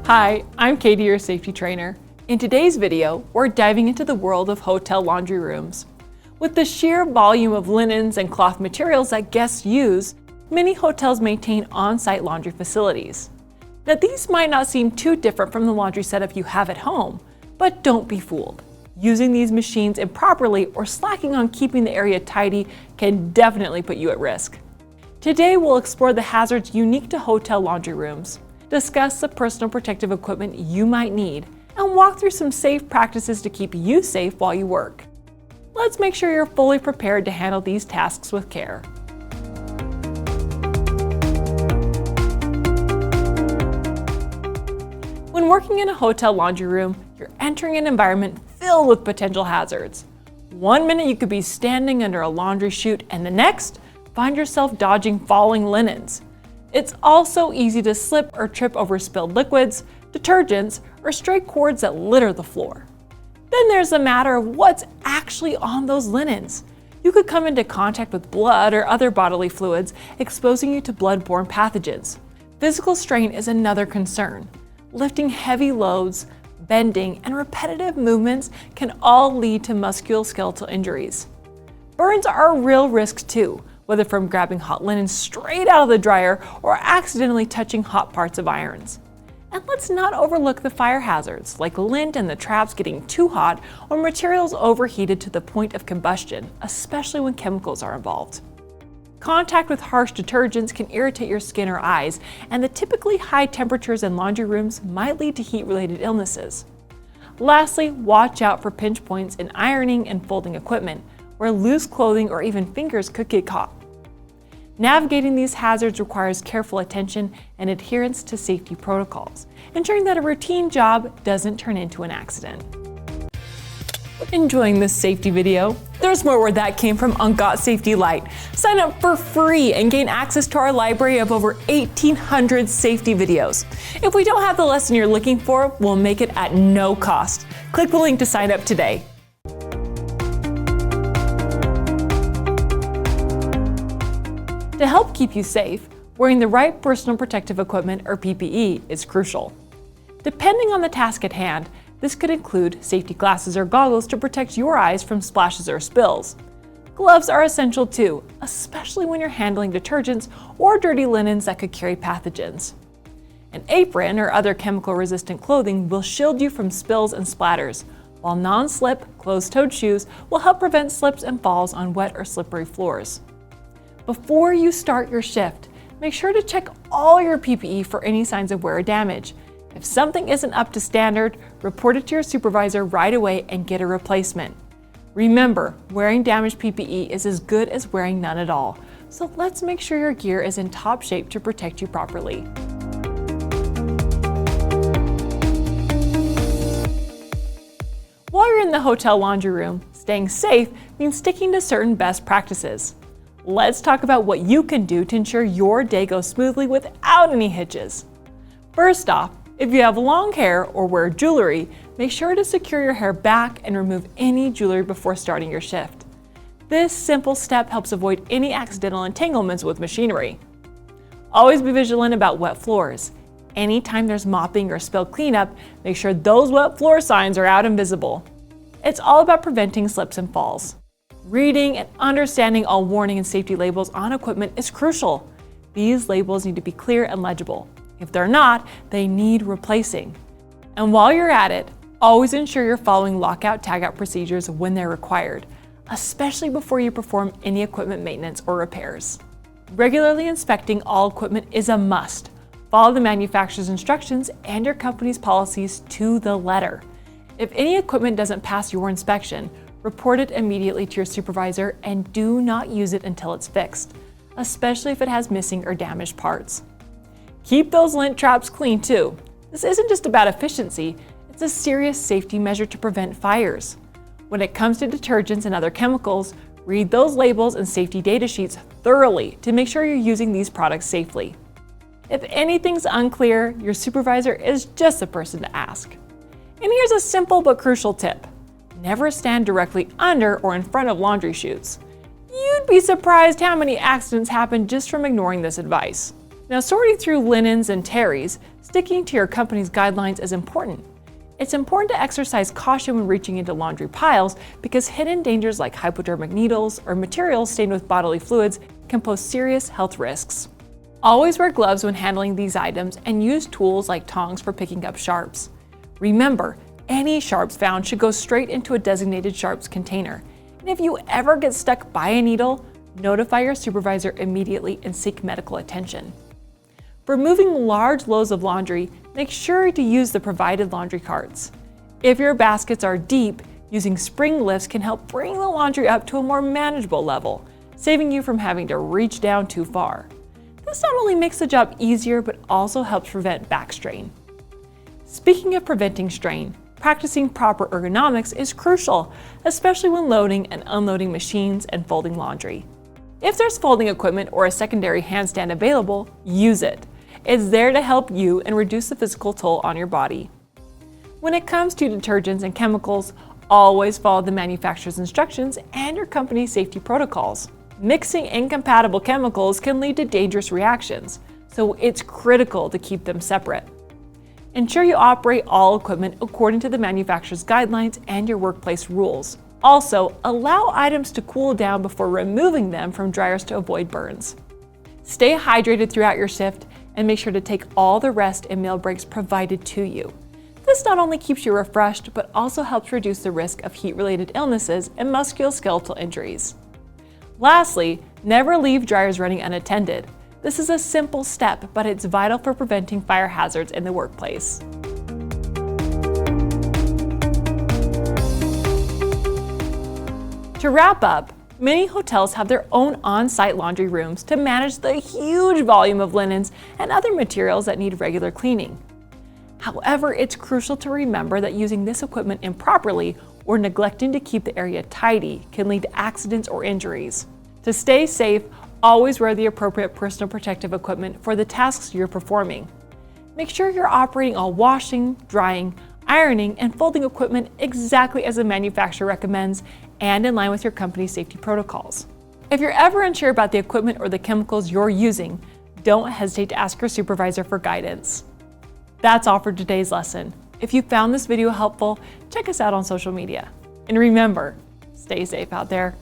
Hi, I'm Katie, your safety trainer. In today's video, we're diving into the world of hotel laundry rooms. With the sheer volume of linens and cloth materials that guests use, many hotels maintain on-site laundry facilities. Now, these might not seem too different from the laundry setup you have at home, but don't be fooled. Using these machines improperly or slacking on keeping the area tidy can definitely put you at risk. Today, we'll explore the hazards unique to hotel laundry rooms, discuss the personal protective equipment you might need, and walk through some safe practices to keep you safe while you work. Let's make sure you're fully prepared to handle these tasks with care. When working in a hotel laundry room, you're entering an environment filled with potential hazards. One minute you could be standing under a laundry chute, and the next, find yourself dodging falling linens. It's also easy to slip or trip over spilled liquids, detergents, or stray cords that litter the floor. Then there's the matter of what's actually on those linens. You could come into contact with blood or other bodily fluids, exposing you to blood-borne pathogens. Physical strain is another concern. Lifting heavy loads, bending, and repetitive movements can all lead to musculoskeletal injuries. Burns are a real risk too, whether from grabbing hot linen straight out of the dryer or accidentally touching hot parts of irons. And let's not overlook the fire hazards, like lint and the traps getting too hot or materials overheated to the point of combustion, especially when chemicals are involved. Contact with harsh detergents can irritate your skin or eyes, and the typically high temperatures in laundry rooms might lead to heat-related illnesses. Lastly, watch out for pinch points in ironing and folding equipment, where loose clothing or even fingers could get caught. Navigating these hazards requires careful attention and adherence to safety protocols, ensuring that a routine job doesn't turn into an accident. Enjoying this safety video? There's more where that came from on Got Safety Lite. Sign up for free and gain access to our library of over 1,800 safety videos. If we don't have the lesson you're looking for, we'll make it at no cost. Click the link to sign up today. To help keep you safe, wearing the right personal protective equipment, or PPE, is crucial. Depending on the task at hand, this could include safety glasses or goggles to protect your eyes from splashes or spills. Gloves are essential too, especially when you're handling detergents or dirty linens that could carry pathogens. An apron or other chemical-resistant clothing will shield you from spills and splatters, while non-slip, closed-toed shoes will help prevent slips and falls on wet or slippery floors. Before you start your shift, make sure to check all your PPE for any signs of wear or damage. If something isn't up to standard, report it to your supervisor right away and get a replacement. Remember, wearing damaged PPE is as good as wearing none at all, so let's make sure your gear is in top shape to protect you properly. While you're in the hotel laundry room, staying safe means sticking to certain best practices. Let's talk about what you can do to ensure your day goes smoothly without any hitches. First off, if you have long hair or wear jewelry, make sure to secure your hair back and remove any jewelry before starting your shift. This simple step helps avoid any accidental entanglements with machinery. Always be vigilant about wet floors. Anytime there's mopping or spill cleanup, make sure those wet floor signs are out and visible. It's all about preventing slips and falls. Reading and understanding all warning and safety labels on equipment is crucial. These labels need to be clear and legible. If they're not, they need replacing. And while you're at it, always ensure you're following lockout/tagout procedures when they're required, especially before you perform any equipment maintenance or repairs. Regularly inspecting all equipment is a must. Follow the manufacturer's instructions and your company's policies to the letter. If any equipment doesn't pass your inspection, report it immediately to your supervisor and do not use it until it's fixed, especially if it has missing or damaged parts. Keep those lint traps clean too. This isn't just about efficiency, it's a serious safety measure to prevent fires. When it comes to detergents and other chemicals, read those labels and safety data sheets thoroughly to make sure you're using these products safely. If anything's unclear, your supervisor is just the person to ask. And here's a simple but crucial tip. Never stand directly under or in front of laundry chutes. You'd be surprised how many accidents happen just from ignoring this advice. Now, sorting through linens and terries, sticking to your company's guidelines is important. It's important to exercise caution when reaching into laundry piles because hidden dangers like hypodermic needles or materials stained with bodily fluids can pose serious health risks. Always wear gloves when handling these items and use tools like tongs for picking up sharps. Remember, any sharps found should go straight into a designated sharps container. And if you ever get stuck by a needle, notify your supervisor immediately and seek medical attention. For moving large loads of laundry, make sure to use the provided laundry carts. If your baskets are deep, using spring lifts can help bring the laundry up to a more manageable level, saving you from having to reach down too far. This not only makes the job easier, but also helps prevent back strain. Speaking of preventing strain, practicing proper ergonomics is crucial, especially when loading and unloading machines and folding laundry. If there's folding equipment or a secondary handstand available, use it. It's there to help you and reduce the physical toll on your body. When it comes to detergents and chemicals, always follow the manufacturer's instructions and your company's safety protocols. Mixing incompatible chemicals can lead to dangerous reactions, so it's critical to keep them separate. Ensure you operate all equipment according to the manufacturer's guidelines and your workplace rules. Also, allow items to cool down before removing them from dryers to avoid burns. Stay hydrated throughout your shift and make sure to take all the rest and meal breaks provided to you. This not only keeps you refreshed, but also helps reduce the risk of heat-related illnesses and musculoskeletal injuries. Lastly, never leave dryers running unattended. This is a simple step, but it's vital for preventing fire hazards in the workplace. To wrap up, many hotels have their own on-site laundry rooms to manage the huge volume of linens and other materials that need regular cleaning. However, it's crucial to remember that using this equipment improperly or neglecting to keep the area tidy can lead to accidents or injuries. To stay safe, always wear the appropriate personal protective equipment for the tasks you're performing. Make sure you're operating all washing, drying, ironing, and folding equipment exactly as the manufacturer recommends and in line with your company's safety protocols. If you're ever unsure about the equipment or the chemicals you're using, don't hesitate to ask your supervisor for guidance. That's all for today's lesson. If you found this video helpful, check us out on social media. And remember, stay safe out there.